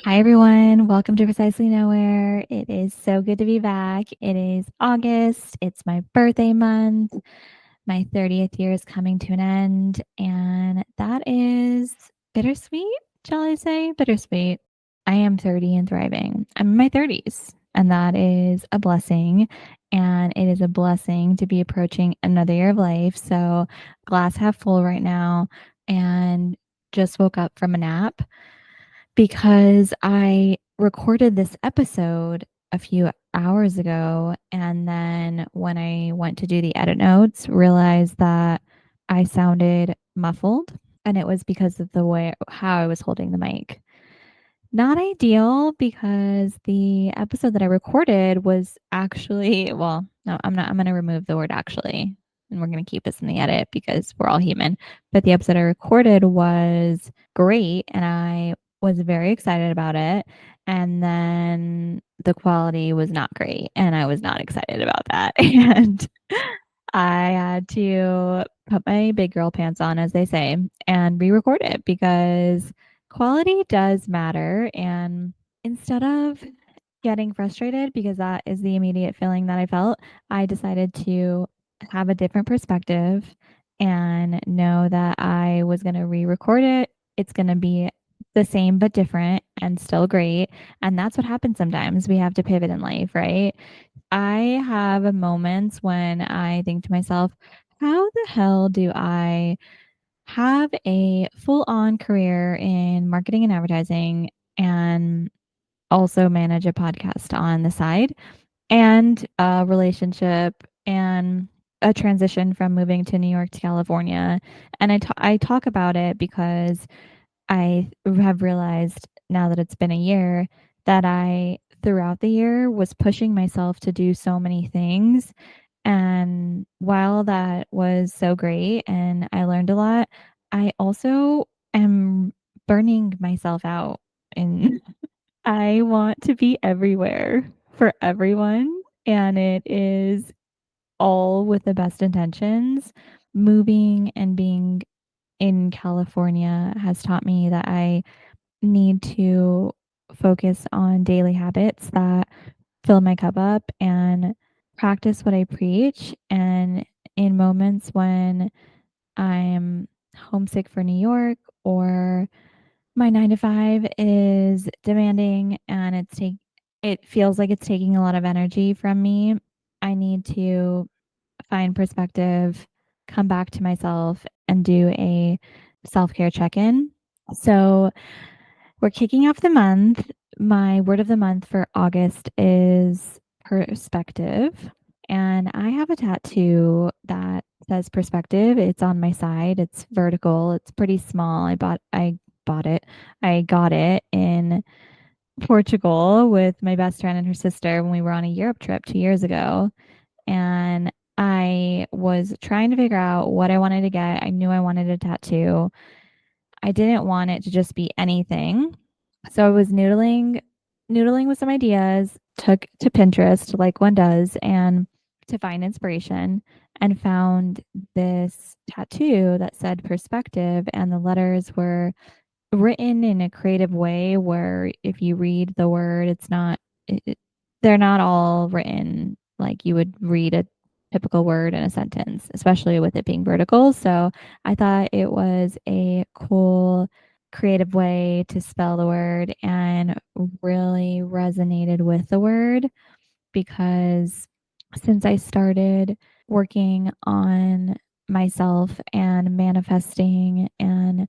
Hi, everyone. Welcome to Precisely Nowhere. It is so good to be back. It is August. It's my birthday month. My 30th year is coming to an end, and that is bittersweet, shall I say? Bittersweet. I am 30 and thriving. I'm in my 30s, and that is a blessing. And it is a blessing to be approaching another year of life. So, glass half full right now, and just woke up from a nap because I recorded this episode a few hours ago, and then when I went to do the edit notes, realized that I sounded muffled, and it was because of the way how I was holding the mic. Not ideal because the episode that I recorded was actually, well, no, I'm not. I'm going to remove the word actually, and we're going to keep this in the edit because we're all human. But the episode I recorded was great, and I was very excited about it. And then the quality was not great, and I was not excited about that. And I had to put my big girl pants on, as they say, and re-record it because quality does matter. And instead of getting frustrated, because that is the immediate feeling that I felt, I decided to have a different perspective and know that I was going to re-record it. It's going to be the same but different and still great. And that's what happens sometimes. We have to pivot in life, right? I have moments when I think to myself, how the hell do I have a full on career in marketing and advertising and also manage a podcast on the side and a relationship and a transition from moving to New York to California? And I talk about it because I have realized now that it's been a year that I, throughout the year, was pushing myself to do so many things. And while that was so great and I learned a lot, I also am burning myself out. And I want to be everywhere for everyone. And it is all with the best intentions. Moving and being in California has taught me that I need to focus on daily habits that fill my cup up and practice what I preach. And in moments when I'm homesick for New York or my 9 to 5 is demanding and it feels like it's taking a lot of energy from me, I need to find perspective, come back to myself and do a self-care check-in. So we're kicking off the month. My word of the month for August is perspective. And I have a tattoo that says perspective. It's on my side. It's vertical. It's pretty small. I bought it. I got it in Portugal with my best friend and her sister when we were on a Europe trip 2 years ago. And I was trying to figure out what I wanted to get. I knew I wanted a tattoo. I didn't want it to just be anything. So I was noodling with some ideas, took to Pinterest like one does and to find inspiration and found this tattoo that said perspective and the letters were written in a creative way where if you read the word, it's not, they're not all written like you would read a typical word in a sentence, especially with it being vertical. So I thought it was a cool, creative way to spell the word and really resonated with the word because since I started working on myself and manifesting and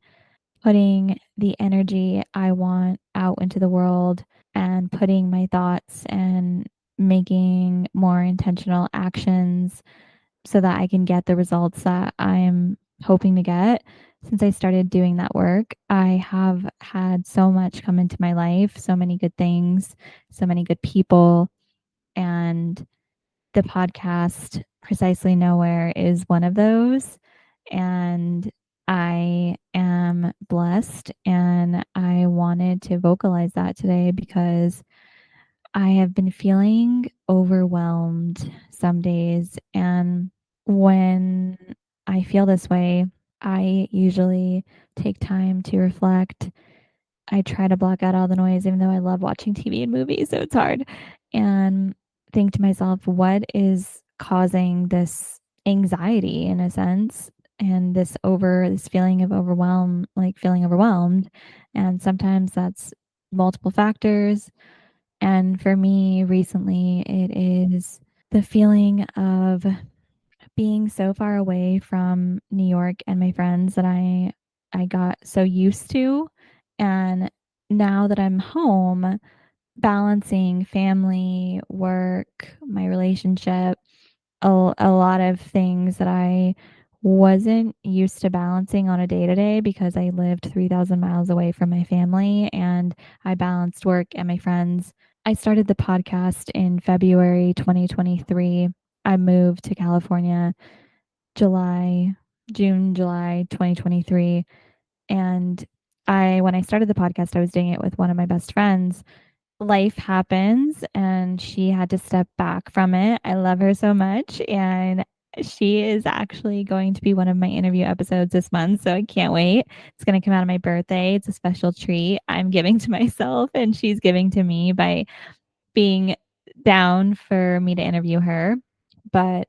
putting the energy I want out into the world and putting my thoughts and making more intentional actions so that I can get the results that I'm hoping to get. Since I started doing that work, I have had so much come into my life, so many good things, so many good people, and the podcast Precisely Nowhere is one of those. And I am blessed and I wanted to vocalize that today because I have been feeling overwhelmed some days. And when I feel this way, I usually take time to reflect I try to block out all the noise even though I love watching TV and movies, so it's hard, and think to myself, "What is causing this anxiety in a sense and this feeling of overwhelm, like feeling overwhelmed?" And sometimes that's multiple factors, and for me recently, it is the feeling of being so far away from New York and my friends that I got so used to, and now that I'm home, balancing family, work, my relationship, a lot of things that I wasn't used to balancing on a day to day because I lived 3,000 miles away from my family and I balanced work and my friends. I started the podcast in February 2023. I moved to California July, July 2023. And when I started the podcast, I was doing it with one of my best friends. Life happens and she had to step back from it. I love her so much. And she is actually going to be one of my interview episodes this month. So I can't wait. It's going to come out on my birthday. It's a special treat I'm giving to myself and she's giving to me by being down for me to interview her. But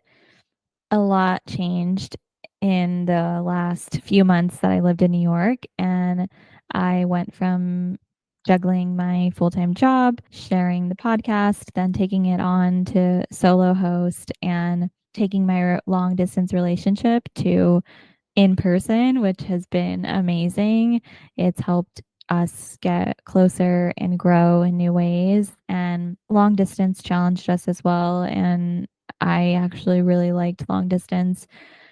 a lot changed in the last few months that I lived in New York, and I went from juggling my full-time job, sharing the podcast, then taking it on to solo host and taking my long distance relationship to in person, which has been amazing. It's helped us get closer and grow in new ways, and long distance challenged us as well. And I actually really liked long distance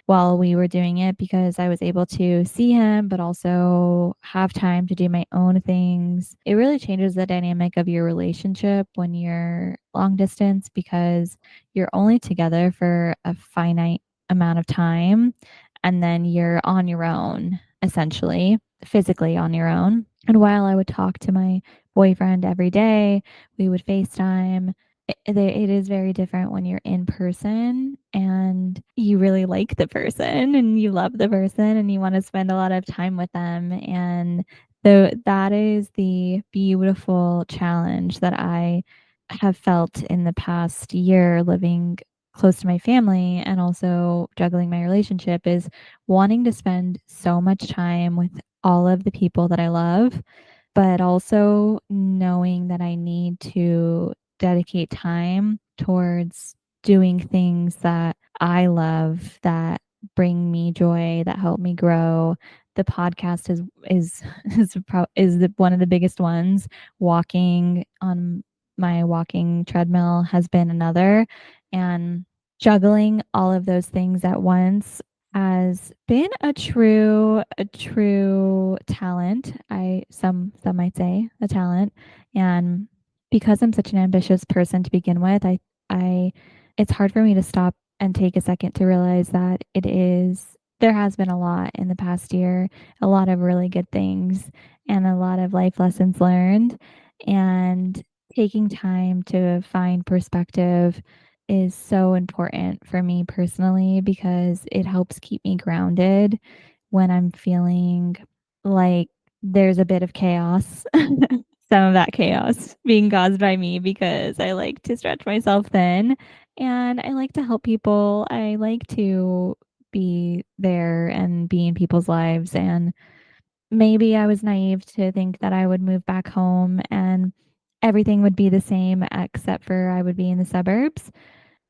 while we were doing it because I was able to see him, but also have time to do my own things. It really changes the dynamic of your relationship when you're long distance because you're only together for a finite amount of time and then you're on your own, essentially, physically on your own. And while I would talk to my boyfriend every day, we would FaceTime. It is very different when you're in person and you really like the person and you love the person and you want to spend a lot of time with them. And that is the beautiful challenge that I have felt in the past year living close to my family and also juggling my relationship is wanting to spend so much time with all of the people that I love, but also knowing that I need to dedicate time towards doing things that I love that bring me joy, that help me grow. The podcast is one of the biggest ones. Walking on my walking treadmill has been another, and juggling all of those things at once has been a true talent. Some might say a talent, and because I'm such an ambitious person to begin with, I it's hard for me to stop and take a second to realize that there has been a lot in the past year, a lot of really good things and a lot of life lessons learned, and taking time to find perspective is so important for me personally because it helps keep me grounded when I'm feeling like there's a bit of chaos. Some of that chaos being caused by me because I like to stretch myself thin and I like to help people. I like to be there and be in people's lives. And maybe I was naive to think that I would move back home and everything would be the same except for I would be in the suburbs.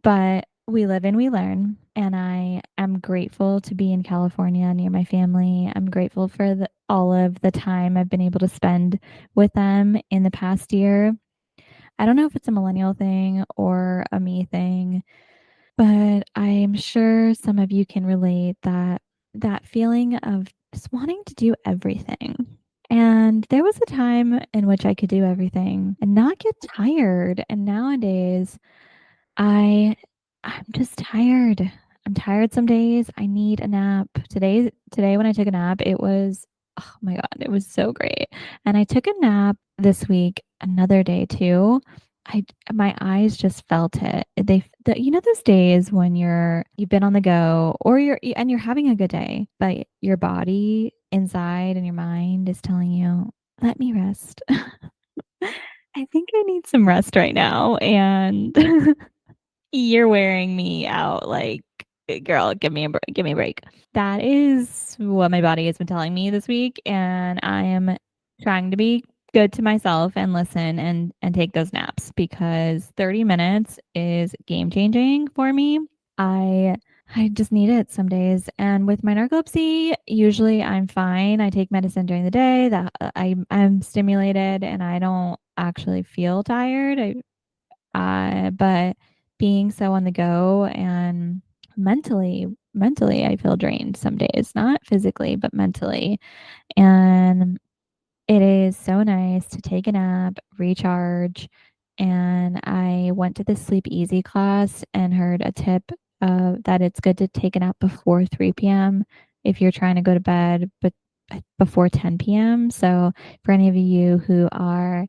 But we live and we learn, and I am grateful to be in California near my family. I'm grateful for all of the time I've been able to spend with them in the past year. I don't know if it's a millennial thing or a me thing, but I'm sure some of you can relate that feeling of just wanting to do everything. And there was a time in which I could do everything and not get tired. And nowadays, I I'm just tired. I'm tired some days. I need a nap. Today when I took a nap, it was oh my god, it was so great. And I took a nap this week, another day too. My eyes just felt it. You know those days when you've been on the go or you're having a good day, but your body inside and your mind is telling you let me rest. I think I need some rest right now, and you're wearing me out, like, girl, give me a break. That is what my body has been telling me this week, and I am trying to be good to myself and listen and take those naps because 30 minutes is game changing for me. I I just need it some days. And with my narcolepsy, usually I'm fine. I take medicine during the day that I'm stimulated and I don't actually feel tired. But being so on the go and mentally, I feel drained some days, not physically, but mentally. And it is so nice to take a nap, recharge. And I went to the Sleep Easy class and heard a tip that it's good to take a nap before 3 p.m. if you're trying to go to bed, but before 10 p.m. So for any of you who are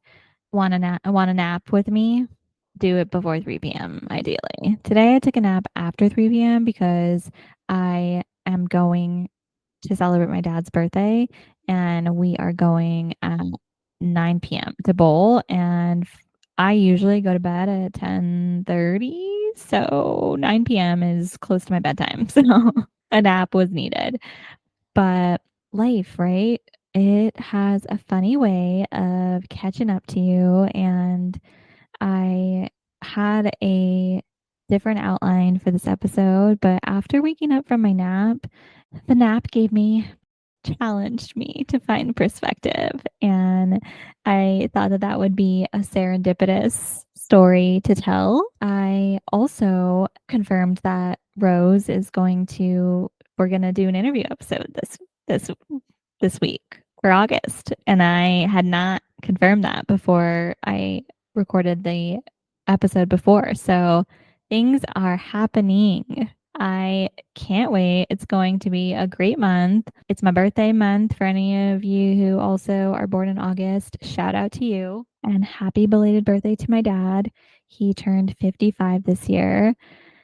want a nap with me, do it before 3 p.m. ideally. Today I took a nap after 3 p.m. because I am going to celebrate my dad's birthday and we are going at 9 p.m. to bowl and I usually go to bed at 10:30, so 9 p.m. is close to my bedtime. So a nap was needed. But life, right? It has a funny way of catching up to you and I had a different outline for this episode, but after waking up from my nap, the nap challenged me to find perspective. And I thought that that would be a serendipitous story to tell. I also confirmed that we're going to do an interview episode this, this week for August. And I had not confirmed that before I recorded the episode before. So things are happening. I can't wait. It's going to be a great month. It's my birthday month for any of you who also are born in August. Shout out to you and happy belated birthday to my dad. He turned 55 this year.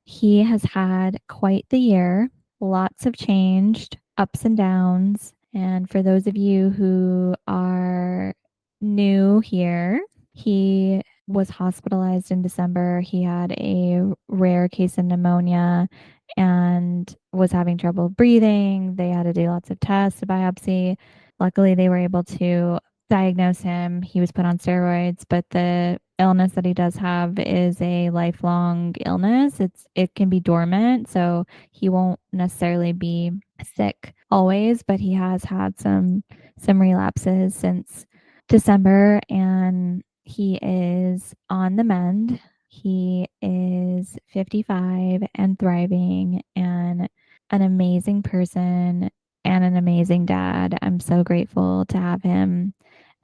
He has had quite the year. Lots have changed, ups and downs. And for those of you who are new here, he was hospitalized in December. He had a rare case of pneumonia and was having trouble breathing. They had to do lots of tests, a biopsy. Luckily, they were able to diagnose him. He was put on steroids, but the illness that he does have is a lifelong illness. It can be dormant, so he won't necessarily be sick always, but he has had some relapses since December and he is on the mend. He is 55 and thriving and an amazing person and an amazing dad. I'm so grateful to have him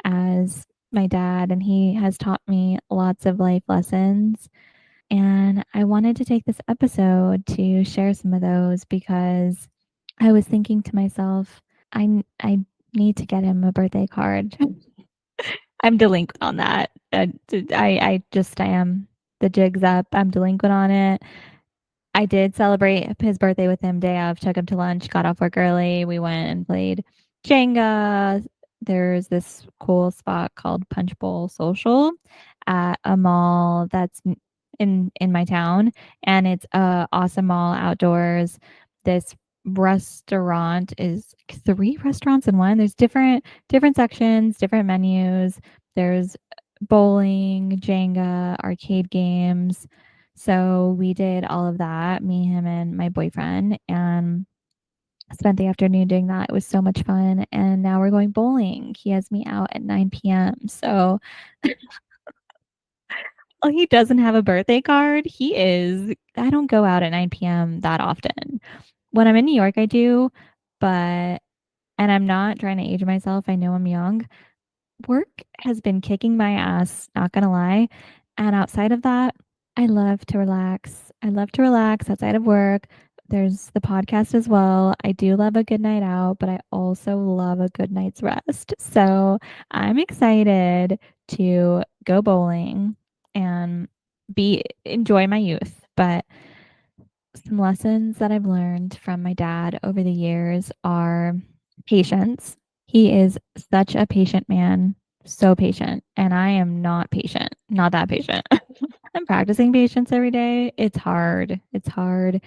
as my dad, and he has taught me lots of life lessons. And I wanted to take this episode to share some of those because I was thinking to myself, I need to get him a birthday card. I'm delinquent on that. I just am. The jig's up. I'm delinquent on it. I did celebrate his birthday with him day of, took him to lunch, got off work early. We went and played Jenga. There's this cool spot called Punch Bowl Social at a mall that's in my town, and it's a awesome mall outdoors. This restaurant is like 3 restaurants in one. There's different sections, different menus. There's bowling, Jenga, arcade games. So we did all of that, me, him, and my boyfriend, and spent the afternoon doing that. It was so much fun. And now we're going bowling. He has me out at 9 p.m. So well, he doesn't have a birthday card. I don't go out at 9 p.m. that often. When I'm in New York, I do, but, and I'm not trying to age myself. I know I'm young. Work has been kicking my ass, not gonna lie. And outside of that, I love to relax. I love to relax outside of work. There's the podcast as well. I do love a good night out, but I also love a good night's rest. So I'm excited to go bowling and be enjoy my youth. But some lessons that I've learned from my dad over the years are patience. He is such a patient man, so patient, and I am not patient, not that patient. I'm practicing patience every day. It's hard. It's hard.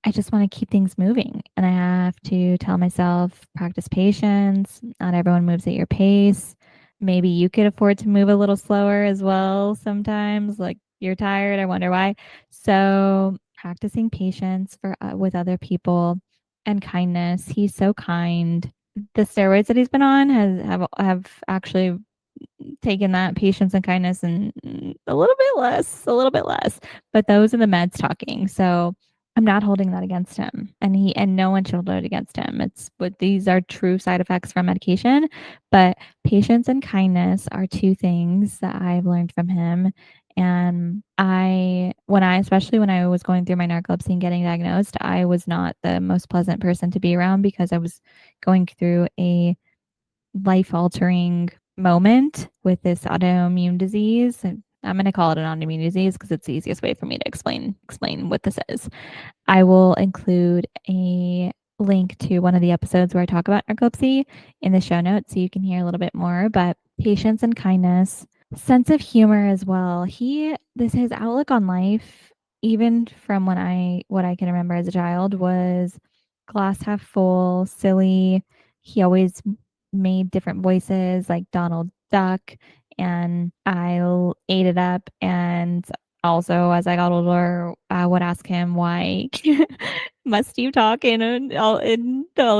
I just want to keep things moving. And I have to tell myself, practice patience. Not everyone moves at your pace. Maybe you could afford to move a little slower as well sometimes. Like you're tired. I wonder why. So, practicing patience for with other people and kindness. He's so kind. The steroids that he's been on have actually taken that patience and kindness and a little bit less. But those are the meds talking. So I'm not holding that against him, and no one should hold it against him. It's but these are true side effects from medication, but patience and kindness are two things that I've learned from him. And especially when I was going through my narcolepsy and getting diagnosed, I was not the most pleasant person to be around because I was going through a life altering moment with this autoimmune disease. And I'm going to call it an autoimmune disease because it's the easiest way for me to explain what this is. I will include a link to one of the episodes where I talk about narcolepsy in the show notes so you can hear a little bit more. But patience and kindness, sense of humor as well. His outlook on life, even from what I can remember as a child, was glass half full, silly. He always made different voices like Donald Duck, and I ate it up. And also, as I got older, I would ask him why must you talk in all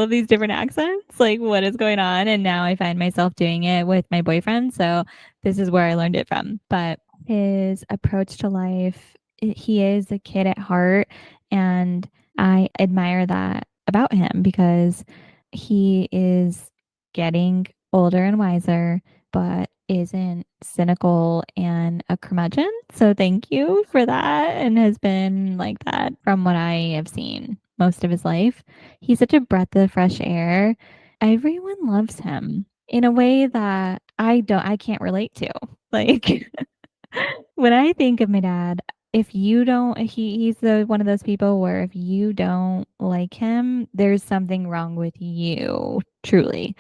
of these different accents? Like, what is going on? And now I find myself doing it with my boyfriend. So this is where I learned it from. But his approach to life, he is a kid at heart, and I admire that about him because he is getting older and wiser, but isn't cynical and a curmudgeon. So thank you for that, and has been like that from what I have seen most of his life. He's such a breath of fresh air. Everyone loves him in a way that I can't relate to. Like when I think of my dad, if you don't he's the one of those people where if you don't like him, there's something wrong with you, truly,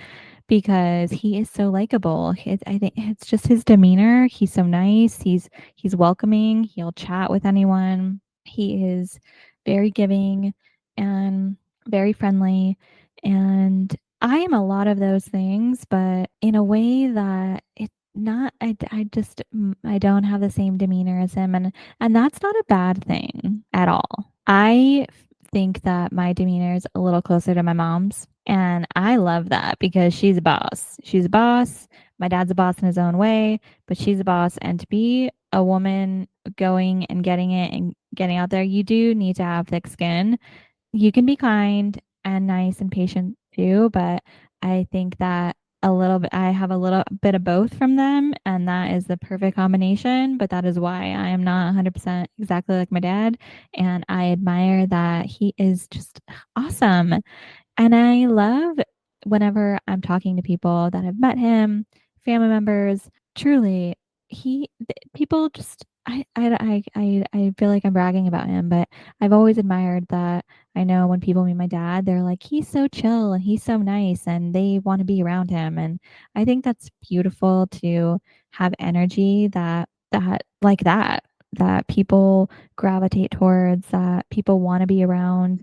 because he is so likable. I think it's just his demeanor. He's so nice. He's welcoming. He'll chat with anyone. He is very giving and very friendly. And I am a lot of those things, but in a way that it not I just I don't have the same demeanor as him, and that's not a bad thing at all. I think that my demeanor is a little closer to my mom's, and I love that because she's a boss. She's a boss. My dad's a boss in his own way, but she's a boss, and to be a woman going and getting it and getting out there, you do need to have thick skin. You can be kind and nice and patient too, but I think that I have a little bit of both from them, and that is the perfect combination. But that is why I am not 100% exactly like my dad. And I admire that he is just awesome. And I love whenever I'm talking to people that have met him, family members, truly, people just, I feel like I'm bragging about him, but I've always admired that. I know when people meet my dad, they're like, he's so chill and he's so nice and they want to be around him. And I think that's beautiful to have energy that people gravitate towards, that people want to be around,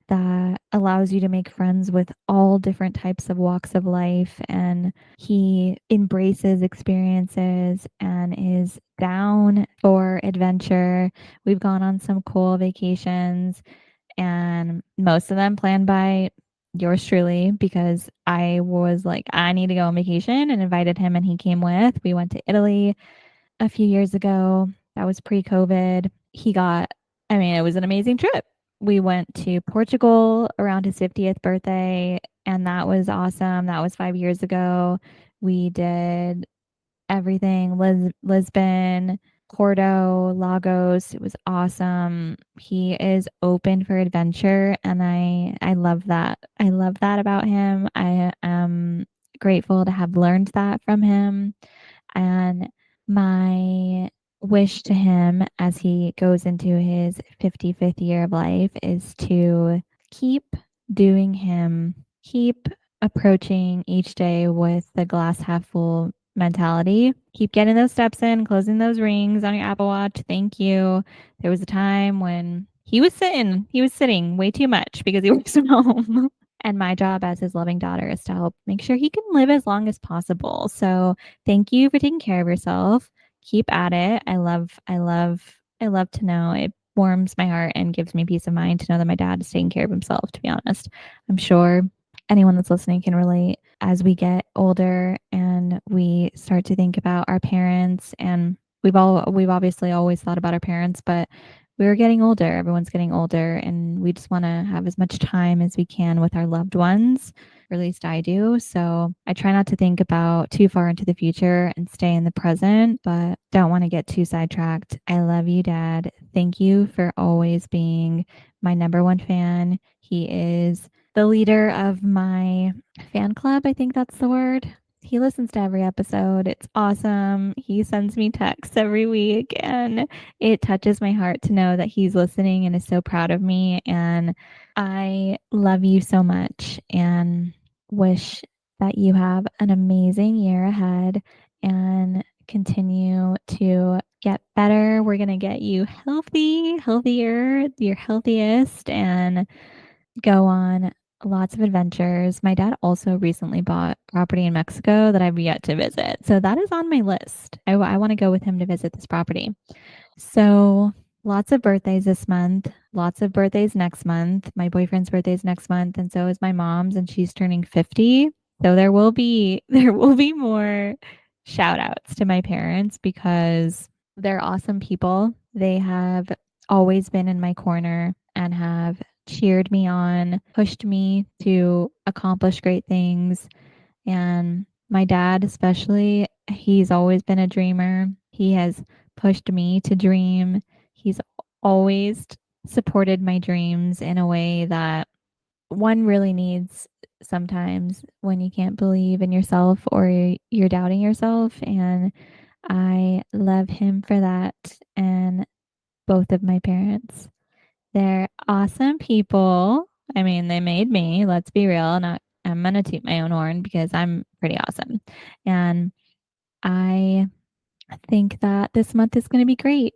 that allows you to make friends with all different types of walks of life. And he embraces experiences and is down for adventure. We've gone on some cool vacations, and most of them planned by yours truly because I was like, I need to go on vacation and invited him, and he came with. We went to Italy a few years ago. That was pre-COVID. I mean, it was an amazing trip. We went to Portugal around his 50th birthday, and that was awesome. That was 5 years ago. We did everything Lisbon, Porto, Lagos. It was awesome. He is open for adventure, and I love that. I love that about him. I am grateful to have learned that from him. And my wish to him as he goes into his 55th year of life is to keep doing him, keep approaching each day with the glass half full mentality. Keep getting those steps in, closing those rings on your Apple Watch. Thank you. There was a time when he was sitting way too much because he works from home. And my job as his loving daughter is to help make sure he can live as long as possible. So thank you for taking care of yourself. Keep at it. I love to know. It warms my heart and gives me peace of mind to know that my dad is taking care of himself, to be honest. I'm sure anyone that's listening can relate as we get older and we start to think about our parents, and we've obviously always thought about our parents, but we're getting older. Everyone's getting older, and we just want to have as much time as we can with our loved ones, or at least I do. So I try not to think about too far into the future and stay in the present, but don't want to get too sidetracked. I love you, Dad. Thank you for always being my number one fan. He is the leader of my fan club. I think that's the word. He listens to every episode. It's awesome. He sends me texts every week, and it touches my heart to know that he's listening and is so proud of me. And I love you so much and wish that you have an amazing year ahead and continue to get better. We're going to get you healthy, healthier, your healthiest, and go on lots of adventures. My dad also recently bought property in Mexico that I've yet to visit. So that is on my list. I want to go with him to visit this property. So lots of birthdays this month, lots of birthdays next month. My boyfriend's birthday is next month, and so is my mom's, and she's turning 50. So there will be more shout outs to my parents because they're awesome people. They have always been in my corner and have cheered me on, pushed me to accomplish great things. And my dad, especially, he's always been a dreamer. He has pushed me to dream. He's always supported my dreams in a way that one really needs sometimes when you can't believe in yourself or you're doubting yourself. And I love him for that. And both of my parents. They're awesome people. I mean, they made me, let's be real. Not I'm gonna toot my own horn because I'm pretty awesome. And I think that this month is gonna be great.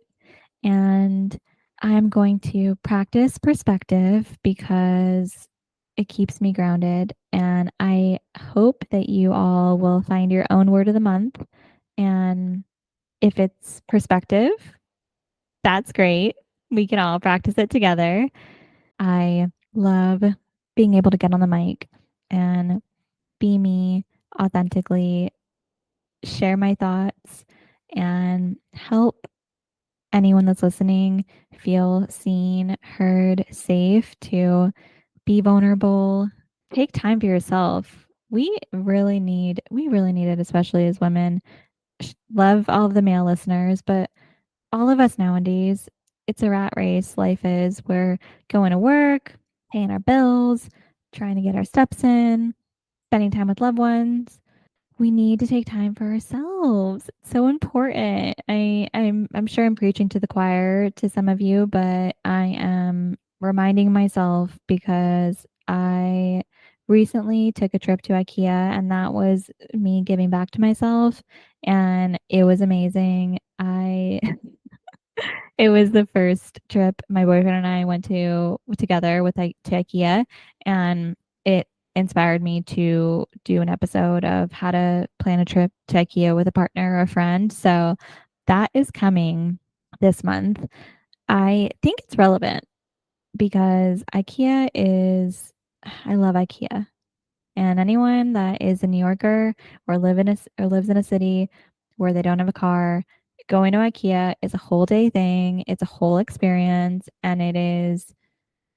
And I'm going to practice perspective because it keeps me grounded. And I hope that you all will find your own word of the month. And if it's perspective, that's great. We can all practice it together. I love being able to get on the mic and be me authentically, share my thoughts, and help anyone that's listening feel seen, heard, safe to be vulnerable. Take time for yourself. We really need it, especially as women. Love all of the male listeners, but all of us nowadays, it's a rat race. Life is. We're going to work, paying our bills, trying to get our steps in, spending time with loved ones. We need to take time for ourselves. It's so important. I'm sure I'm preaching to the choir to some of you, but I am reminding myself because I recently took a trip to IKEA, and that was me giving back to myself, and it was amazing. I It was the first trip my boyfriend and I went to together with to IKEA, and it inspired me to do an episode of how to plan a trip to IKEA with a partner or a friend. So that is coming this month. I think it's relevant because I love IKEA. And anyone that is a New Yorker or lives in a city where they don't have a car, going to IKEA is a whole day thing. It's a whole experience, and it is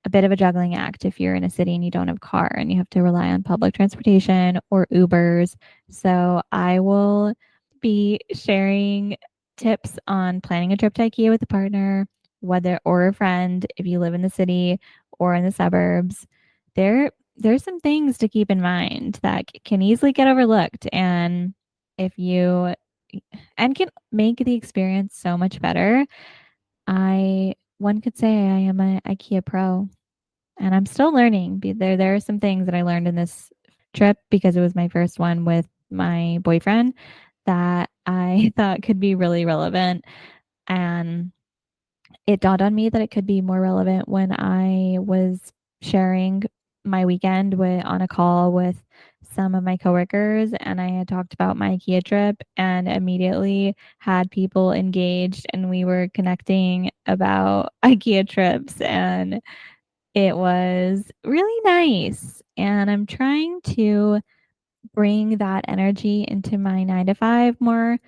a bit of a juggling act if you're in a city and you don't have a car and you have to rely on public transportation or Ubers. So I will be sharing tips on planning a trip to IKEA with a partner, whether or a friend if you live in the city or in the suburbs. There's some things to keep in mind that can easily get overlooked, and if you and can make the experience so much better. I One could say I am an IKEA pro, and I'm still learning. There are some things that I learned in this trip because it was my first one with my boyfriend that I thought could be really relevant. And it dawned on me that it could be more relevant when I was sharing my weekend on a call with some of my coworkers, and I had talked about my IKEA trip and immediately had people engaged, and we were connecting about IKEA trips, and it was really nice. And I'm trying to bring that energy into my 9 to 5 more,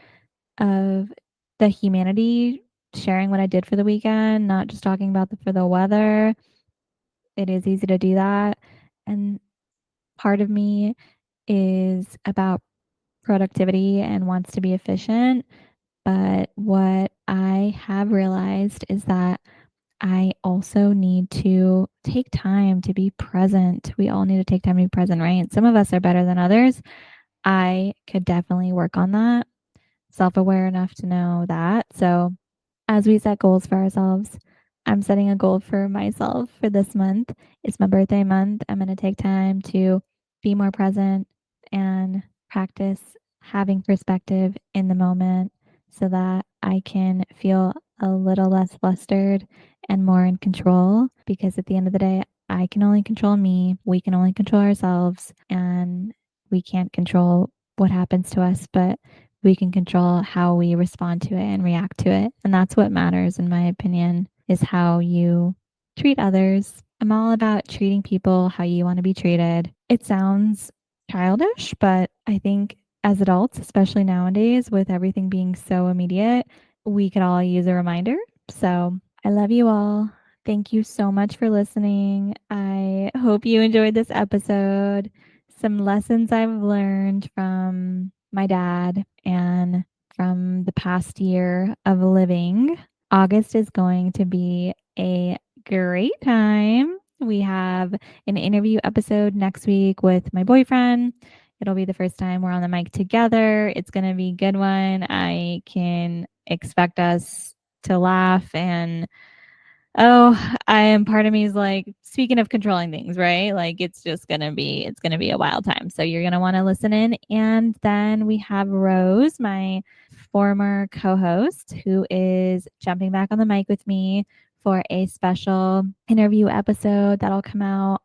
of the humanity, sharing what I did for the weekend, not just talking about for the weather. It is easy to do that. And part of me is about productivity and wants to be efficient. But what I have realized is that I also need to take time to be present. We all need to take time to be present, right? Some of us are better than others. I could definitely work on that, self aware enough to know that. So, as we set goals for ourselves, I'm setting a goal for myself for this month. It's my birthday month. I'm going to take time to be more present and practice having perspective in the moment so that I can feel a little less flustered and more in control. Because at the end of the day, I can only control me. We can only control ourselves, and we can't control what happens to us, but we can control how we respond to it and react to it. And that's what matters, in my opinion, is how you treat others. I'm all about treating people how you want to be treated. It sounds childish, but I think as adults, especially nowadays with everything being so immediate, we could all use a reminder. So I love you all. Thank you so much for listening. I hope you enjoyed this episode. Some lessons I've learned from my dad and from the past year of living. August is going to be a great time. We have an interview episode next week with my boyfriend. It'll be the first time we're on the mic together. It's going to be a good one. I can expect us to laugh and I am part of me is like, speaking of controlling things, right? Like it's gonna be a wild time. So you're gonna want to listen in. And then we have Rose, my former co-host, who is jumping back on the mic with me for a special interview episode that'll come out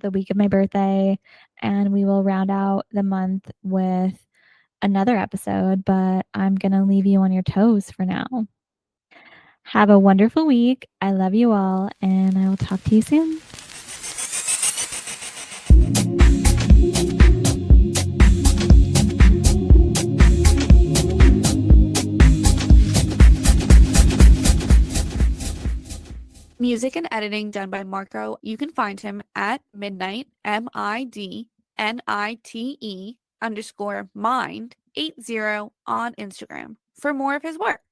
the week of my birthday. And we will round out the month with another episode, but I'm gonna leave you on your toes for now. Have a wonderful week. I love you all, and I will talk to you soon. Music and editing done by Marco. You can find him at midnight, MIDNITE_mind80 on Instagram for more of his work.